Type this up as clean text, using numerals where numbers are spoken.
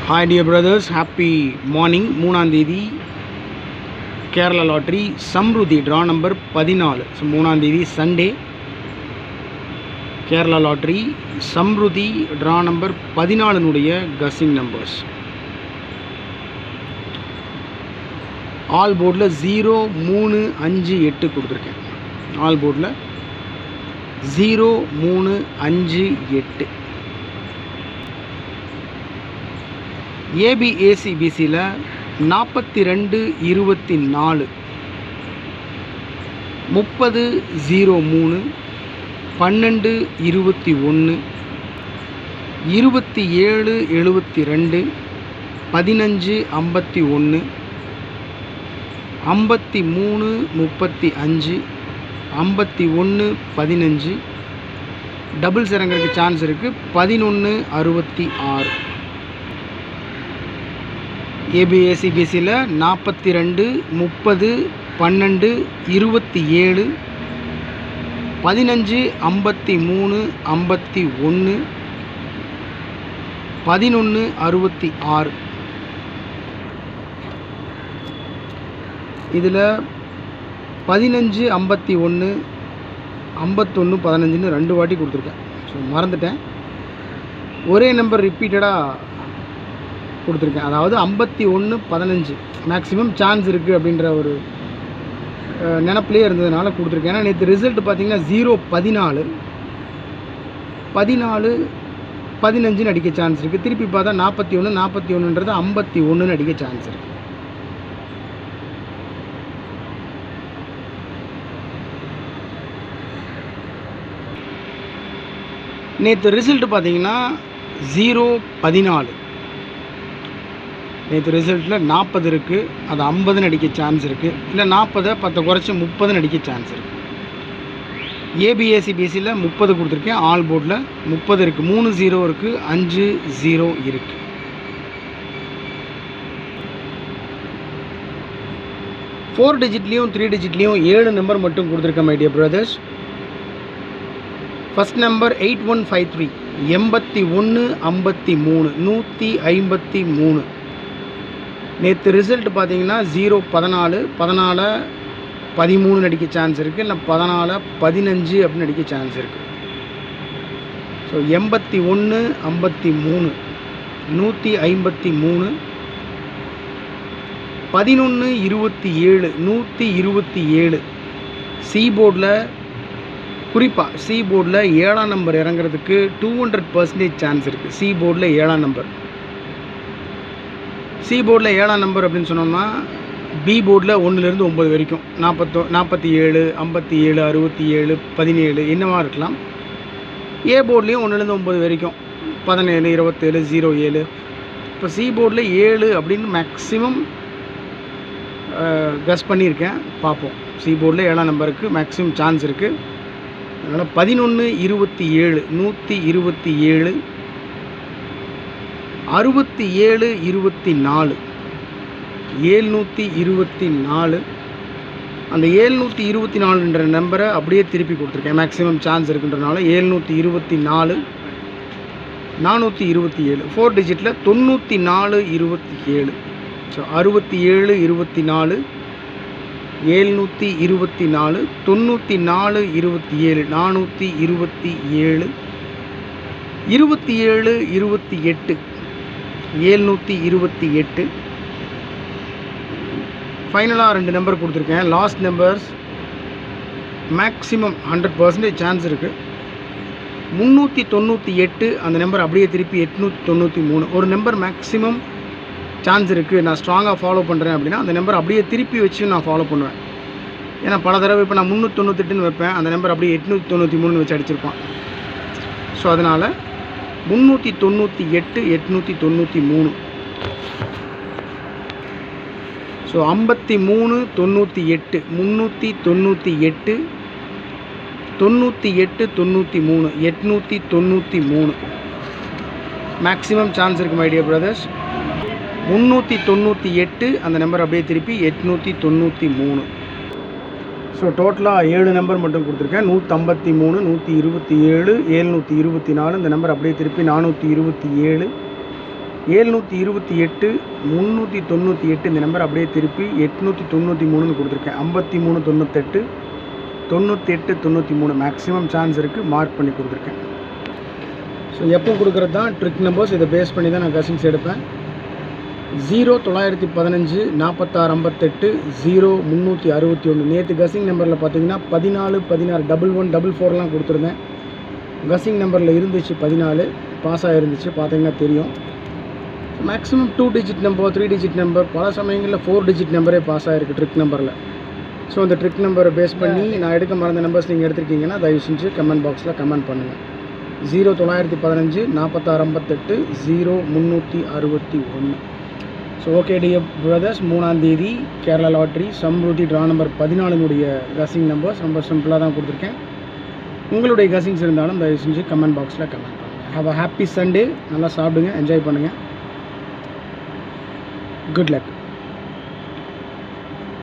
Hi dear brothers, happy morning. 3ஆம் தேதி Kerala lottery Samruddhi draw number 14. So 3ஆம் தேதி Sunday Kerala lottery Samruddhi draw number 14 guessing numbers. All போர்டில் 0, 3, 5, 8 கொடுத்துருக்கேன். ஆல் போர்டில் 0, 3, 5, 8. ஏபிஏசிபிசியில் 42, 24, 30, 03, 12, 21, 27, 72, 15, 51, 53, 35, 51, 15. டபுள்ஸ் இறங்கிறதுக்கு சான்ஸ் இருக்குது. 11, 66. ஏபிஏசிபிசியில் 42, 30, 12, 27, 15, 53, 51, 11, 66. இதில் 15, 51, 51, 15ன்னு 2 வாட்டி கொடுத்துருக்கேன். ஸோ மறந்துட்டேன். ஒரே நம்பர் ரிப்பீட்டடாக கொடுத்துருக்கேன். அதாவது 51, 15 மேக்ஸிமம் சான்ஸ் இருக்குது அப்படின்ற ஒரு நினப்பிலே இருந்ததுனால கொடுத்துருக்கேன். ஏன்னா நேற்று ரிசல்ட் பார்த்திங்கன்னா 0, 14, 14, 15ன்னு அடிக்க சான்ஸ் இருக்குது. திருப்பி பார்த்தா 41, 41ன்றது 51ன்னு அடிக்க சான்ஸ் இருக்குது. நேற்று ரிசல்ட் பார்த்திங்கன்னா 0, 14. நேற்று ரிசல்ட்டில் 40 இருக்குது. அது 50ன்னு அடிக்க சான்ஸ் இருக்குது. இல்லை 40, 10 குறைச்சி 30ன்னு அடிக்க சான்ஸ் இருக்குது. ஏபிஏசிபிசியில் 30 கொடுத்துருக்கேன். ஆல் போர்டில் 30 இருக்குது. 3 0 இருக்குது. 5 0 இருக்குது. ஃபோர் டிஜிட்லேயும் 3 டிஜிட்லேயும் 7 நம்பர் மட்டும் கொடுத்துருக்கேன் my dear brothers. First number 8153, 81, 53, 153. நேற்று ரிசல்ட் பார்த்தீங்கன்னா 0, 14, 14, 13 அடிக்க சான்ஸ் இருக்குது. இல்லை 14, 15 அப்படின்னு அடிக்க சான்ஸ் இருக்குது. ஸோ 81, 53, 153, 11, 27, 127. சி போர்டில் குறிப்பாக சி போர்டில் 7ஆம் நம்பர் இறங்குறதுக்கு 200% சான்ஸ் இருக்குது. சி போர்டில் 7ஆம் நம்பர். சி போர்டில் 7ஆம் நம்பர் அப்படின்னு சொன்னோம்னா பி போர்டில் 1லேருந்து 9 வரைக்கும் 47, 57, 67, 17 என்னவா இருக்கலாம். ஏ போர்ட்லேயும் 1லேருந்து 9 வரைக்கும் 17, 27, 07. இப்போ சி போர்டில் 7 அப்படின்னு மேக்ஸிமம் கஸ் பண்ணியிருக்கேன். பார்ப்போம். சி போர்டில் 7ஆம் நம்பருக்கு மேக்ஸிமம் சான்ஸ் இருக்குது. அதனால் 11, 27, 127, 67, 24, 724. அந்த 724ன்ற நம்பரை அப்படியே திருப்பி கொடுத்துருக்கேன். மேக்ஸிமம் சான்ஸ் இருக்குன்றனால 724, 427. 4 டிஜிட்டில் 94, 27. ஸோ 67, 24, 724, 94, 27, 427, 27, 28, 728. ஃபைனலாக 2 நம்பர் கொடுத்துருக்கேன். லாஸ்ட் நம்பர்ஸ் மேக்ஸிமம் 100% சான்ஸ் இருக்குது. 398 அந்த நம்பர் அப்படியே திருப்பி 893. ஒரு நம்பர் மேக்ஸிமம் சான்ஸ் இருக்குது. நான் ஸ்ட்ராங்காக ஃபாலோ பண்ணுறேன் அப்படின்னா அந்த நம்பர் அப்படியே திருப்பி வச்சு நான் ஃபாலோ பண்ணுவேன். ஏன்னா பல தடவை இப்போ நான் 398ன்னு வைப்பேன். அந்த நம்பர் அப்படியே 893 வச்சு அடிச்சிருப்பான். ஸோ அதனால் 398, 893. ஸோ 53, 98, 398, 98, 93, 893. மேக்ஸிமம் சான்ஸ் இருக்குது மை டியர் பிரதர்ஸ். 398 அந்த நம்பர் அப்படியே திருப்பி 893. ஸோ டோட்டலாக 7 நம்பர் மட்டும் கொடுத்துருக்கேன். 153, 127, 724. இந்த நம்பர் அப்படியே திருப்பி 427, 728 398 இந்த நம்பர் அப்படியே திருப்பி 893ன்னு கொடுத்துருக்கேன். 53 98 98 93 மேக்ஸிமம் சான்ஸ் இருக்குது, மார்க் பண்ணி கொடுத்துருக்கேன். ஸோ எப்போ கொடுக்குறது தான் ட்ரிக் நம்பர்ஸ், இதை பேஸ் பண்ணி தான் நான் கசிங்ஸ் எடுப்பேன். 0 915 46 58 0 361. நேற்று கசிங் நம்பரில் பார்த்தீங்கன்னா 14 16 11 44லாம் கொடுத்துருந்தேன். கசிங் நம்பரில் இருந்துச்சு 14 பாஸ் ஆகிருந்துச்சு, பார்த்தீங்கன்னா தெரியும். Maximum 2 digit number 3 digit number, பல சமயங்களில் 4 டிஜிட் நம்பரே பாஸ் ஆகிருக்கு ட்ரிக் நம்பரில். ஸோ அந்த ட்ரிக் நம்பரை பேஸ் பண்ணி நான் எடுக்க மறந்த நம்பர்ஸ் நீங்கள் எடுத்துருக்கீங்கன்னா தயவு செஞ்சு கமெண்ட் பாக்ஸில் கமெண்ட் பண்ணுங்கள். 0 915 46 58 0 361. ஸோ ஓகே டியர் பிரதர்ஸ், 3ஆம் தேதி Kerala lottery Samruddhi draw number 14னுடைய கசிங் நம்பர்ஸ் ரொம்ப சிம்பிளாக தான் கொடுத்துருக்கேன். உங்களுடைய கசிங்ஸ் இருந்தாலும் தயவு செஞ்சு கமெண்ட் பாக்ஸில் கமெண்ட் பண்ணுங்கள். Have a happy Sunday. நல்லா சாப்பிடுங்க, என்ஜாய் பண்ணுங்கள். Good luck.